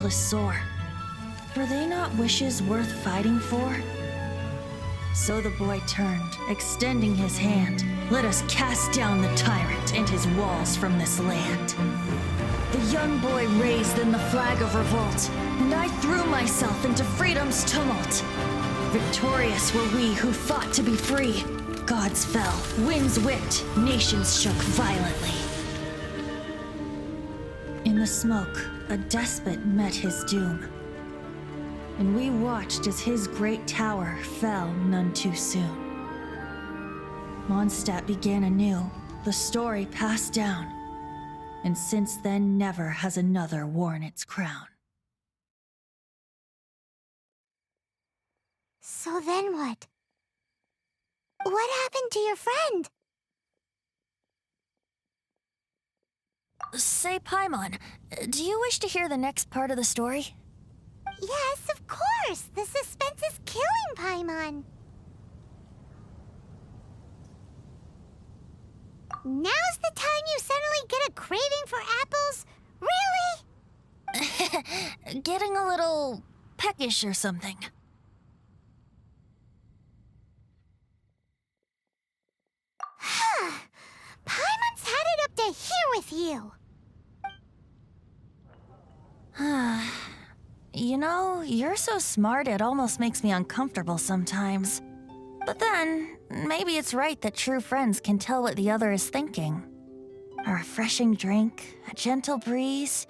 helpless sore. Were they not wishes worth fighting for? So the boy turned, extending his hand. Let us cast down the tyrant and his walls from this land. The young boy raised then the flag of revolt, and I threw myself into freedom's tumult. Victorious were we who fought to be free. Gods fell, winds whipped, nations shook violently. In the smoke, a despot met his doom, and we watched as his great tower fell none too soon. Mondstadt began anew, the story passed down, and since then never has another worn its crown. So then what? What happened to your friend? Say, Paimon, do you wish to hear the next part of the story? Yes, of course! The suspense is killing Paimon! Now's the time you suddenly get a craving for apples? Really? Getting a little peckish or something. Paimon's had it up to here with you! You know, you're so smart it almost makes me uncomfortable sometimes. But then, maybe it's right that true friends can tell what the other is thinking. A refreshing drink, a gentle breeze.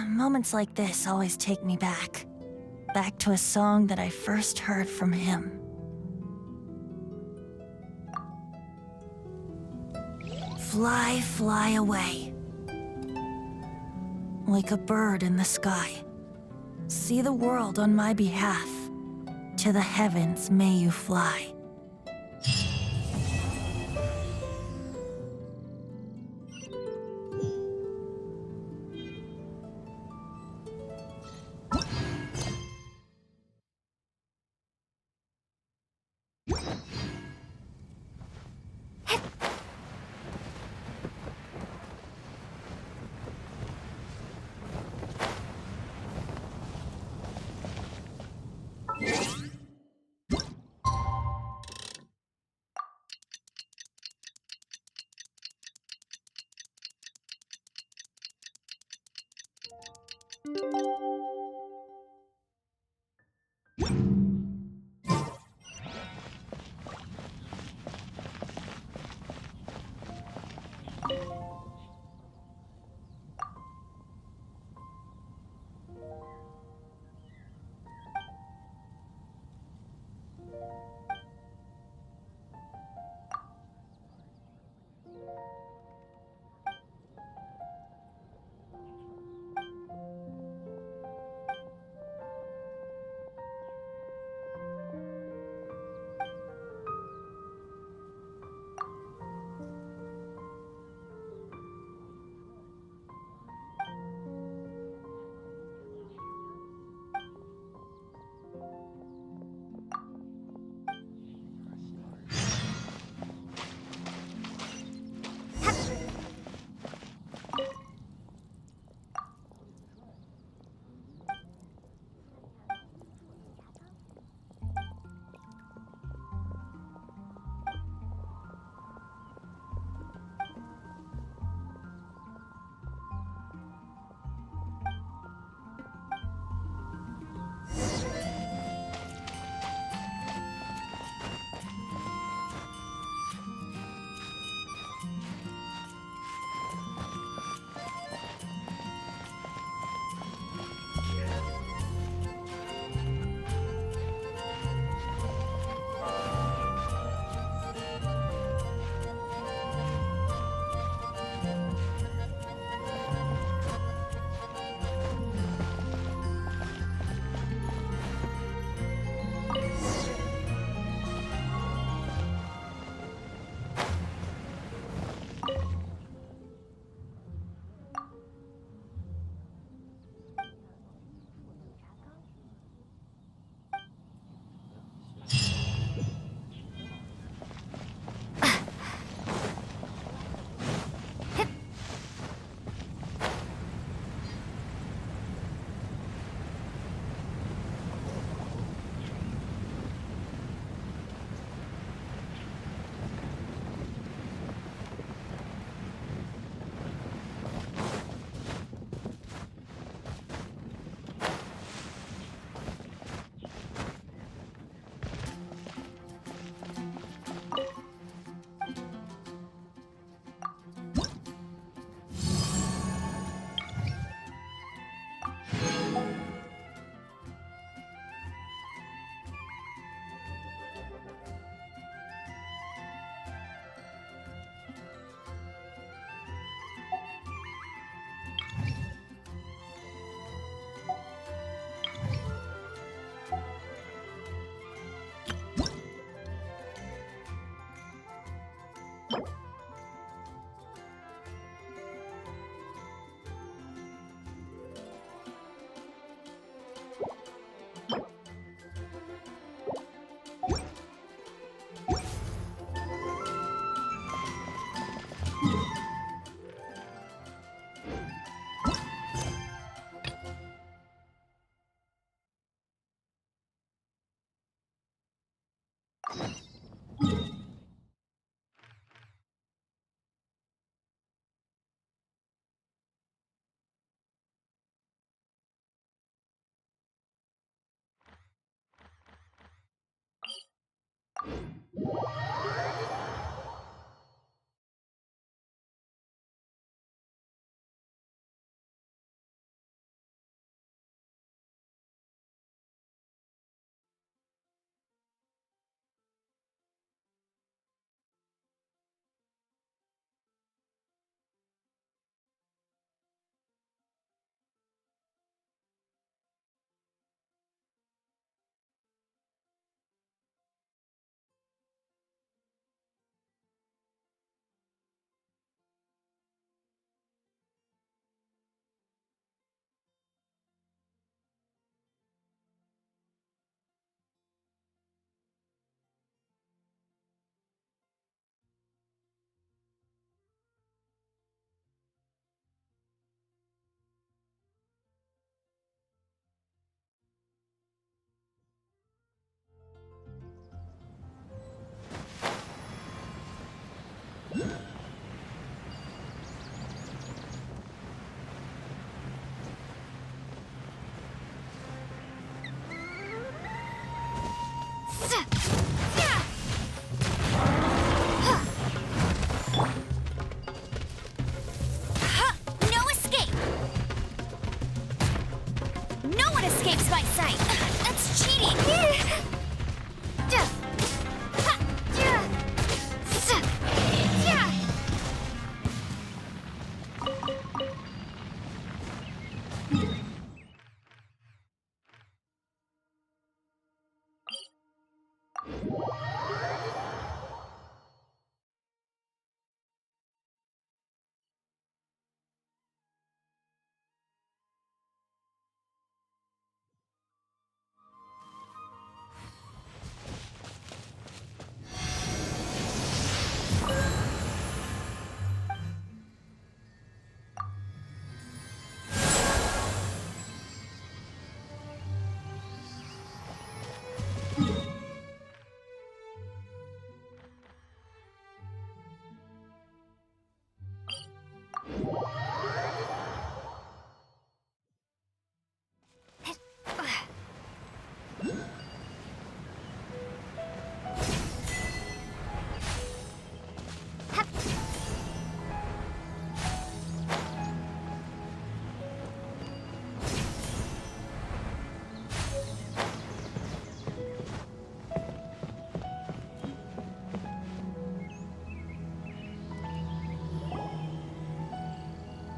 Moments like this always take me back. Back to a song that I first heard from him. Fly, fly away. Like a bird in the sky. See the world on my behalf. To the heavens may you fly. No one escapes my sight! That's cheating!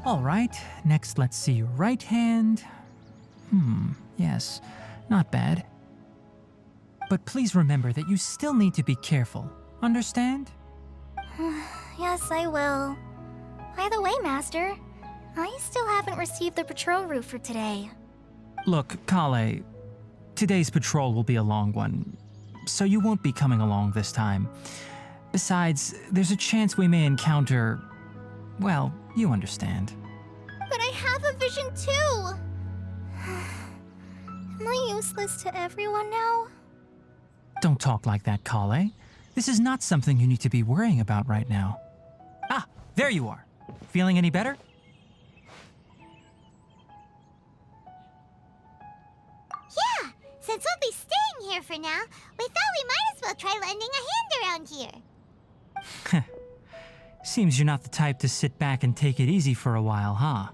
All right, next let's see your right hand. Yes, not bad. But please remember that you still need to be careful. Understand? Yes, I will. By the way, Master, I still haven't received the patrol route for today. Look, Kale, today's patrol will be a long one, so you won't be coming along this time. Besides, there's a chance we may encounter... well, you understand. But I have a vision too! Am I useless to everyone now? Don't talk like that, Kale. This is not something you need to be worrying about right now. Ah, there you are. Feeling any better? Yeah, since we'll be staying here for now, we thought we might as well try lending a hand around here. Seems you're not the type to sit back and take it easy for a while, huh?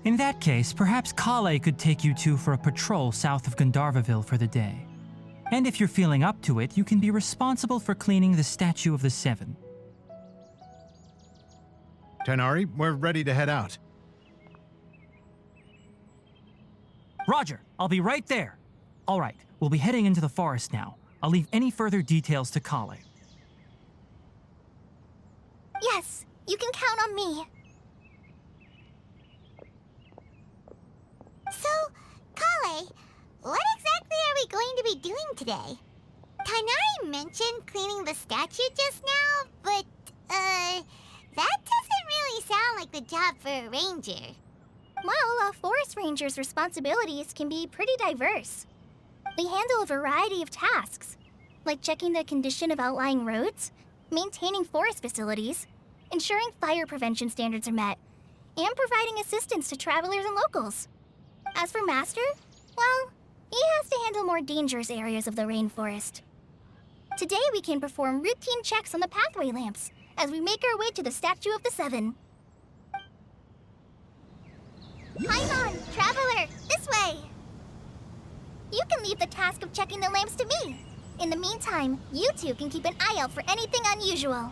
In that case, perhaps Kale could take you two for a patrol south of Gandharvaville for the day. And if you're feeling up to it, you can be responsible for cleaning the Statue of the Seven. Tighnari, we're ready to head out. Roger, I'll be right there. All right, we'll be heading into the forest now. I'll leave any further details to Kale. Yes, you can count on me. So, Kale, what exactly are we going to be doing today? Tighnari mentioned cleaning the statue just now, but, that doesn't really sound like the job for a ranger. Well, a forest ranger's responsibilities can be pretty diverse. They handle a variety of tasks, like checking the condition of outlying roads, maintaining forest facilities, ensuring fire prevention standards are met, and providing assistance to travelers and locals. As for Master, well, he has to handle more dangerous areas of the rainforest. Today we can perform routine checks on the pathway lamps as we make our way to the Statue of the Seven. Paimon, traveler, this way! You can leave the task of checking the lamps to me. In the meantime, you two can keep an eye out for anything unusual.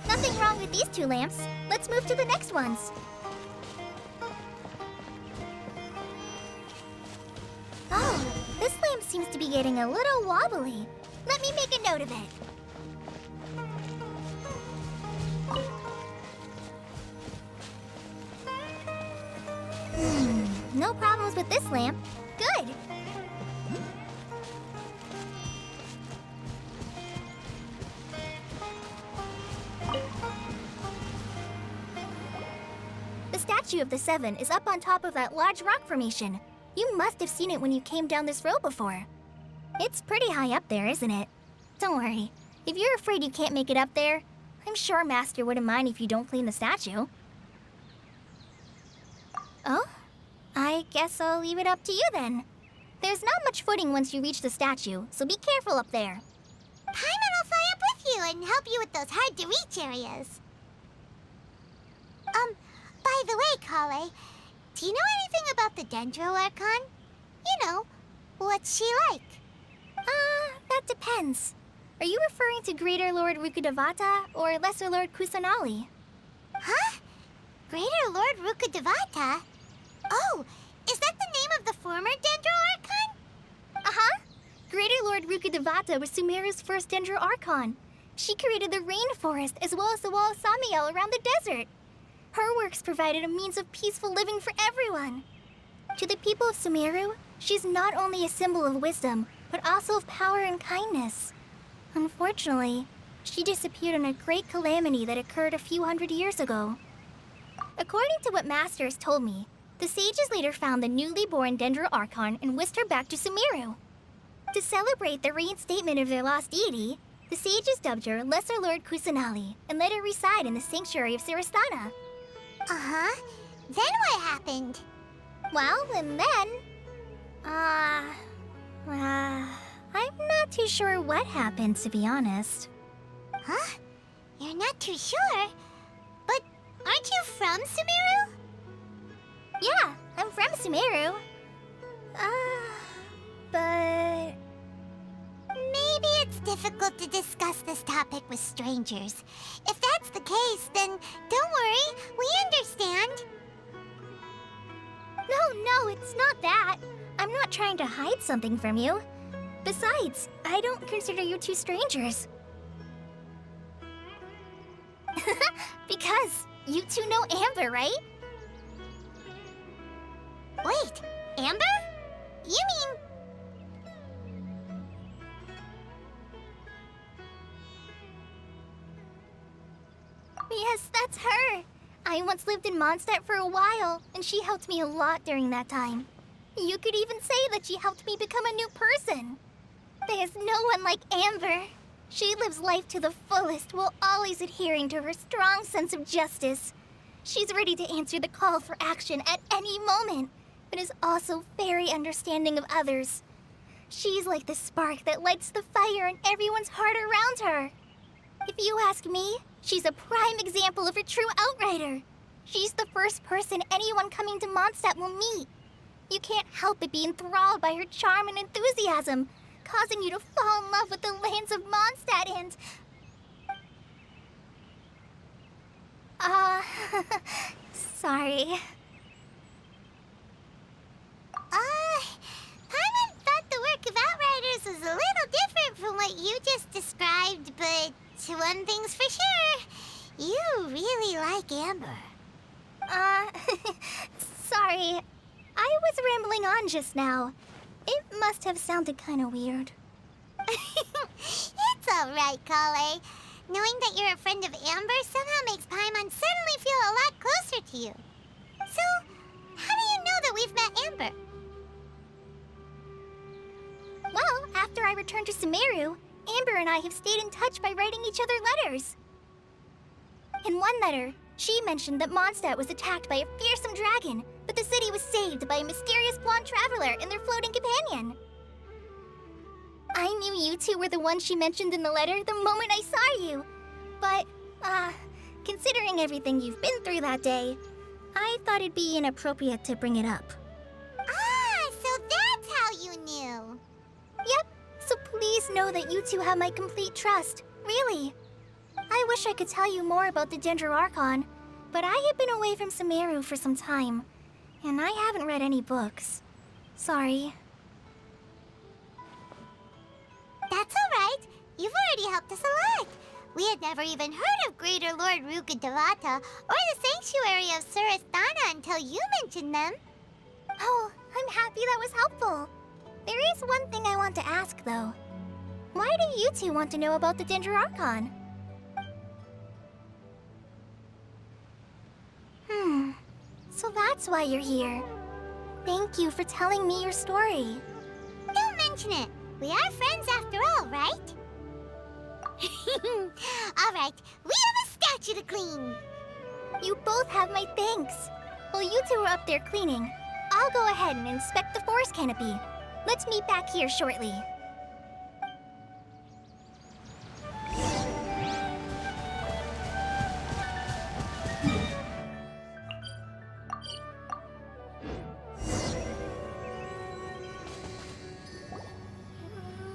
Nothing wrong with these two lamps. Let's move to the next ones. Oh, this lamp seems to be getting a little wobbly. Let me make a note of it. No problems with this lamp. Good. The Statue of the Seven is up on top of that large rock formation. You must have seen it when you came down this road before. It's pretty high up there, isn't it? Don't worry. If you're afraid you can't make it up there, I'm sure Master wouldn't mind if you don't clean the statue. Oh? I guess I'll leave it up to you then. There's not much footing once you reach the statue, so be careful up there. Paimon will fly up with you and help you with those hard-to-reach areas. By the way, Kale, do you know anything about the Dendro Archon? You know, what's she like? That depends. Are you referring to Greater Lord Rukkhadevata or Lesser Lord Kusanali? Huh? Greater Lord Rukkhadevata? Oh, is that the name of the former Dendro Archon? Uh-huh. Greater Lord Rukkhadevata was Sumeru's first Dendro Archon. She created the rainforest as well as the wall of Samiel around the desert. Her works provided a means of peaceful living for everyone. To the people of Sumeru, she's not only a symbol of wisdom, but also of power and kindness. Unfortunately, she disappeared in a great calamity that occurred a few hundred years ago. According to what Master has told me, the sages later found the newly born Dendro Archon and whisked her back to Sumeru. To celebrate the reinstatement of their lost deity, the sages dubbed her Lesser Lord Kusanali and let her reside in the sanctuary of Siristana. Uh-huh. Then what happened? Well, and then... I'm not too sure what happened, to be honest. Huh? You're not too sure? But aren't you from Sumeru? Yeah, I'm from Sumeru. But... Maybe it's difficult to discuss this topic with strangers. If that's the case, then don't worry, we understand. No, it's not that. I'm not trying to hide something from you. Besides, I don't consider you two strangers. Because you two know Amber, right? Wait, Amber? You mean... Yes, that's her. I once lived in Mondstadt for a while, and she helped me a lot during that time. You could even say that she helped me become a new person. There's no one like Amber. She lives life to the fullest while always adhering to her strong sense of justice. She's ready to answer the call for action at any moment, but is also very understanding of others. She's like the spark that lights the fire in everyone's heart around her. If you ask me, she's a prime example of a true outrider. She's the first person anyone coming to Mondstadt will meet. You can't help but be enthralled by her charm and enthusiasm, causing you to fall in love with the lands of Mondstadt and... sorry. Paimon thought the work of Outriders was a little different from what you just described, but one thing's for sure, you really like Amber. Sorry. I was rambling on just now. It must have sounded kind of weird. It's alright, Kale. Knowing that you're a friend of Amber somehow makes Paimon suddenly feel a lot closer to you. So, how do you know that we've met Amber? Well, after I returned to Sumeru, Amber and I have stayed in touch by writing each other letters. In one letter, she mentioned that Mondstadt was attacked by a fearsome dragon, but the city was saved by a mysterious blonde traveler and their floating companion. I knew you two were the ones she mentioned in the letter the moment I saw you. But, considering everything you've been through that day, I thought it'd be inappropriate to bring it up. Ah, so that's how you knew. Yep, so please know that you two have my complete trust, really. I wish I could tell you more about the Dendro Archon, but I have been away from Sumeru for some time, and I haven't read any books. Sorry. That's alright. You've already helped us a lot. We had never even heard of Greater Lord Rukkhadevata or the Sanctuary of Surasthana until you mentioned them. Oh, I'm happy that was helpful. There is one thing I want to ask, though. Why do you two want to know about the Dendro Archon? So that's why you're here. Thank you for telling me your story. Don't mention it. We are friends after all, right? All right, we have a statue to clean. You both have my thanks. While you two are up there cleaning, I'll go ahead and inspect the forest canopy. Let's meet back here shortly.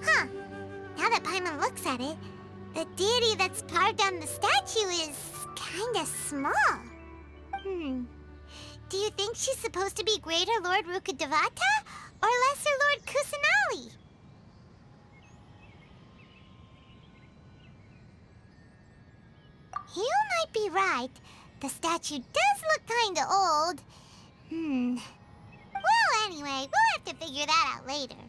Huh. Now that Paimon looks at it, the deity that's carved on the statue is kinda small. Do you think she's supposed to be Greater Lord Rukkhadevata or Lesser Lord Kusanali? You might be right. The statue does look kinda old. Well, anyway, we'll have to figure that out later.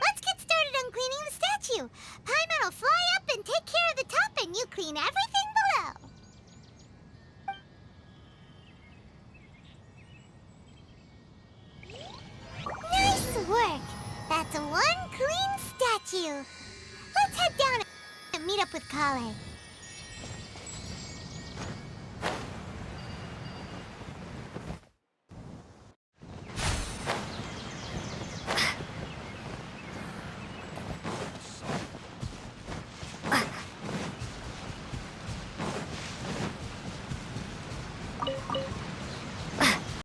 Let's get started on cleaning the statue. Paimon will fly up and take care of the top, and you clean everything below. Nice work. That's one clean statue. Let's head down and meet up with Kale.